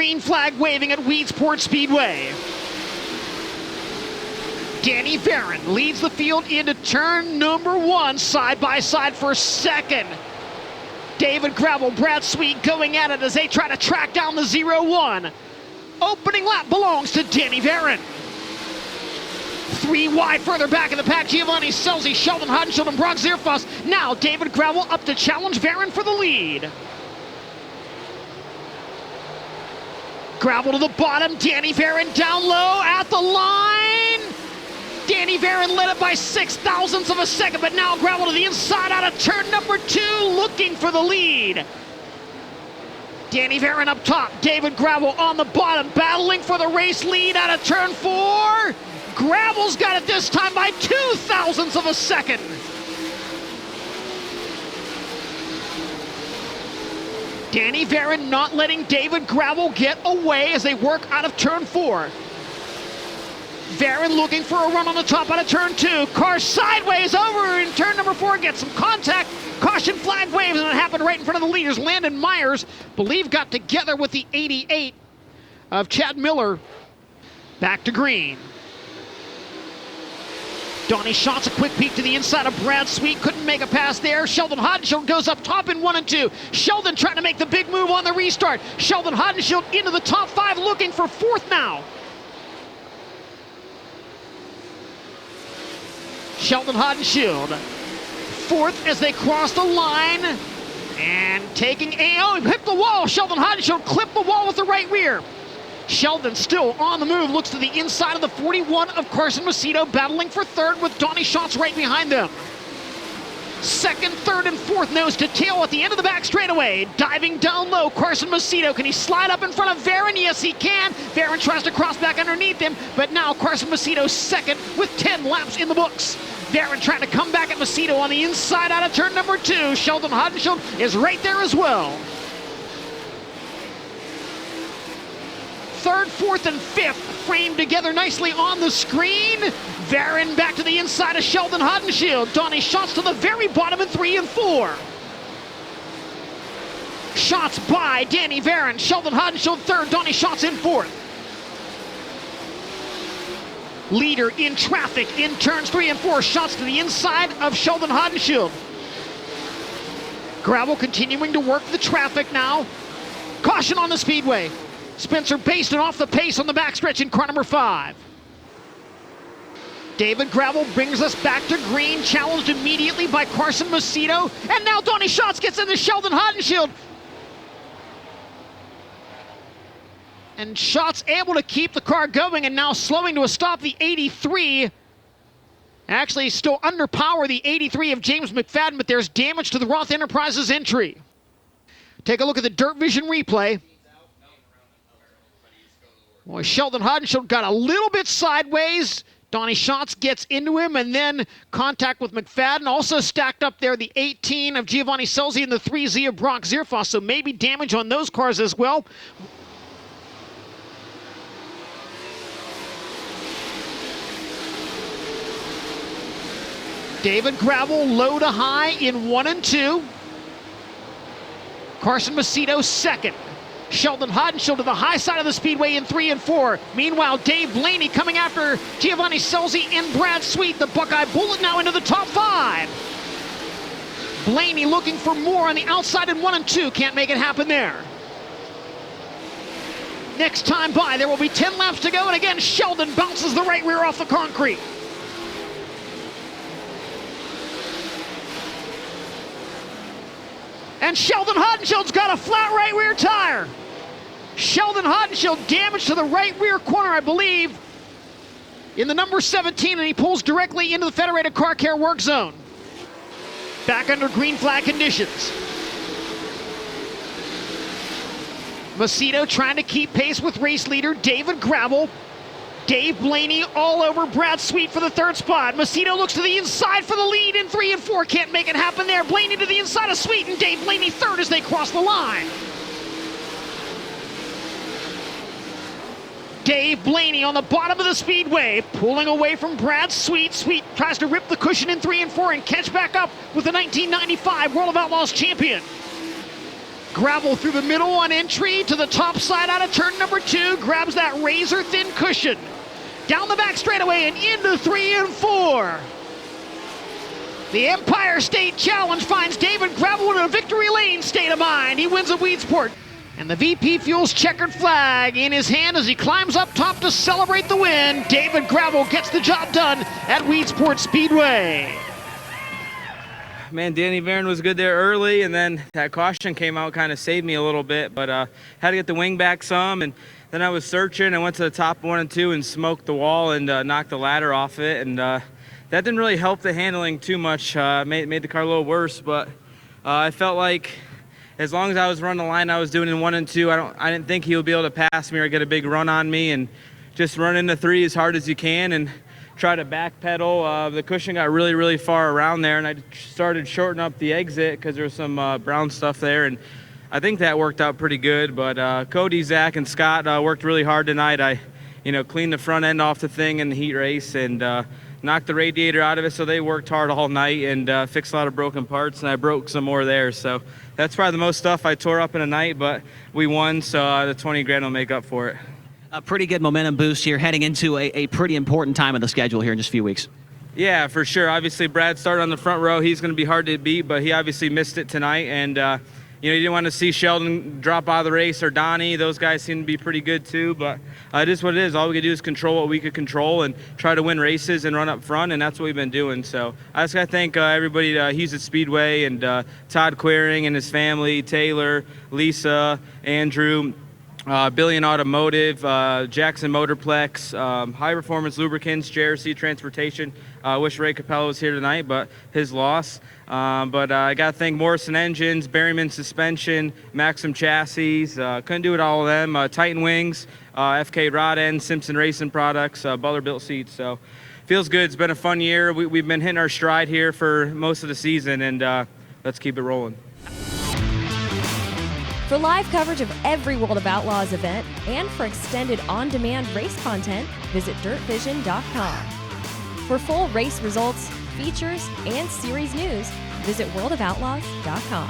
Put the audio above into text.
Green flag waving at Weedsport Speedway. Danny Varon leads the field into turn number 1, side by side for second. David Gravel, Brad Sweet going at it as they try to track down the 0-1. Opening lap belongs to Danny Varon. 3 wide further back in the pack, Giovanni Scelzi, Sheldon Hodenshield, and Brock Zierfoss. Now David Gravel up to challenge Varon for the lead. Gravel to the bottom, Danny Varon down low at the line. Danny Varon led it by 0.06 of a second, but now Gravel to the inside out of turn number 2, looking for the lead. Danny Varon up top, David Gravel on the bottom, battling for the race lead out of turn 4. Gravel's got it this time by 0.02 of a second. Danny Varon not letting David Gravel get away as they work out of turn 4. Varon looking for a run on the top out of turn 2. Car sideways over in turn number 4, gets some contact. Caution flag waves, and it happened right in front of the leaders. Landon Myers, believe, got together with the 88 of Chad Miller. Back to green. Donnie Schatz, a quick peek to the inside of Brad Sweet, couldn't make a pass there. Sheldon Hodenshield goes up top in 1 and 2. Sheldon trying to make the big move on the restart. Sheldon Hodenshield into the top 5, looking for 4th now. Sheldon Hodenshield, 4th as they cross the line, and taking he hit the wall. Sheldon Hodenshield clipped the wall with the right rear. Sheldon still on the move, looks to the inside of the 41 of Carson Macedo, battling for 3rd with Donnie Schatz right behind them. 2nd, 3rd, and 4th nose to tail at the end of the back straightaway. Diving down low, Carson Macedo. Can he slide up in front of Varon? Yes, he can. Varon tries to cross back underneath him, but now Carson Macedo 2nd with 10 laps in the books. Varon trying to come back at Macedo on the inside out of turn number 2. Sheldon Hodenshield is right there as well. 3rd, 4th, and 5th framed together nicely on the screen. Varon back to the inside of Sheldon Hodenshield. Donnie Schatz to the very bottom in 3 and 4. Schatz by Danny Varon. Sheldon Hodenshield 3rd, Donnie Schatz in 4th. Leader in traffic in turns 3 and 4. Schatz to the inside of Sheldon Hodenshield. Gravel continuing to work the traffic now. Caution on the speedway. Spencer Baston off the pace on the backstretch in car number 5. David Gravel brings us back to green, challenged immediately by Carson Macedo. And now Donnie Schatz gets into Sheldon Hodenshield. And Schatz able to keep the car going, and now slowing to a stop the 83. Actually still underpower the 83 of James McFadden, but there's damage to the Roth Enterprises entry. Take a look at the Dirt Vision replay. Boy, Sheldon Hodenshield got a little bit sideways. Donnie Schatz gets into him, and then contact with McFadden. Also stacked up there the 18 of Giovanni Scelzi and the 3Z of Brock Zierfoss, so maybe damage on those cars as well. David Gravel low to high in 1 and 2. Carson Macedo 2nd. Sheldon Hodenshield to the high side of the speedway in 3 and 4. Meanwhile, Dave Blaney coming after Giovanni Scelzi and Brad Sweet. The Buckeye Bullet now into the top 5. Blaney looking for more on the outside in 1 and 2. Can't make it happen there. Next time by, there will be 10 laps to go, and again, Sheldon bounces the right rear off the concrete. And Sheldon Hodenshield's got a flat right rear tire. Sheldon Hodenshield damage to the right rear corner, I believe, in the number 17, and he pulls directly into the Federated Car Care work zone. Back under green flag conditions. Macedo trying to keep pace with race leader David Gravel. Dave Blaney all over Brad Sweet for the 3rd spot. Macedo looks to the inside for the lead in 3 and 4. Can't make it happen there. Blaney to the inside of Sweet, and Dave Blaney 3rd as they cross the line. Dave Blaney on the bottom of the speedway, pulling away from Brad Sweet. Sweet tries to rip the cushion in 3 and 4 and catch back up with the 1995 World of Outlaws champion. Gravel through the middle on entry to the top side out of turn number 2. Grabs that razor thin cushion. Down the back straightaway and into 3 and 4. The Empire State Challenge finds David Gravel in a victory lane state of mind. He wins at Weedsport. And the VP Fuels checkered flag in his hand as he climbs up top to celebrate the win. David Gravel gets the job done at Weedsport Speedway. Man, Danny Barron was good there early, and then that caution came out, kind of saved me a little bit, but had to get the wing back some, and then I was searching. I went to the top 1 and 2 and smoked the wall and knocked the ladder off it, and that didn't really help the handling too much. Made the car a little worse, but I felt like as long as I was running the line I was doing in 1 and 2, I didn't think he would be able to pass me or get a big run on me, and just run into 3 as hard as you can and try to backpedal. The cushion got really, really far around there, and I started shortening up the exit because there was some brown stuff there, and I think that worked out pretty good. But Cody, Zach, and Scott worked really hard tonight. I cleaned the front end off the thing in the heat race and knocked the radiator out of it, so they worked hard all night and fixed a lot of broken parts, and I broke some more there. So that's probably the most stuff I tore up in a night, but we won, so the 20 grand will make up for it. A pretty good momentum boost here heading into a pretty important time of the schedule here in just a few weeks. Yeah, for sure. Obviously, Brad started on the front row. He's going to be hard to beat, but he obviously missed it tonight. And, you didn't want to see Sheldon drop out of the race or Donnie. Those guys seem to be pretty good too, but it is what it is. All we could do is control what we could control and try to win races and run up front, and that's what we've been doing. So I just got to thank everybody at Hughes at Speedway and Todd Queering and his family, Taylor, Lisa, Andrew, Billion Automotive, Jackson Motorplex, High Performance Lubricants, JRC Transportation. I wish Ray Capello was here tonight, but his loss. But I got to thank Morrison Engines, Berryman Suspension, Maxim Chassis. Couldn't do it all of them. Titan Wings, FK Rod End, Simpson Racing Products, Butler Built Seats. So feels good. It's been a fun year. We've been hitting our stride here for most of the season, and let's keep it rolling. For live coverage of every World of Outlaws event and for extended on-demand race content, visit dirtvision.com. For full race results, features, and series news, visit worldofoutlaws.com.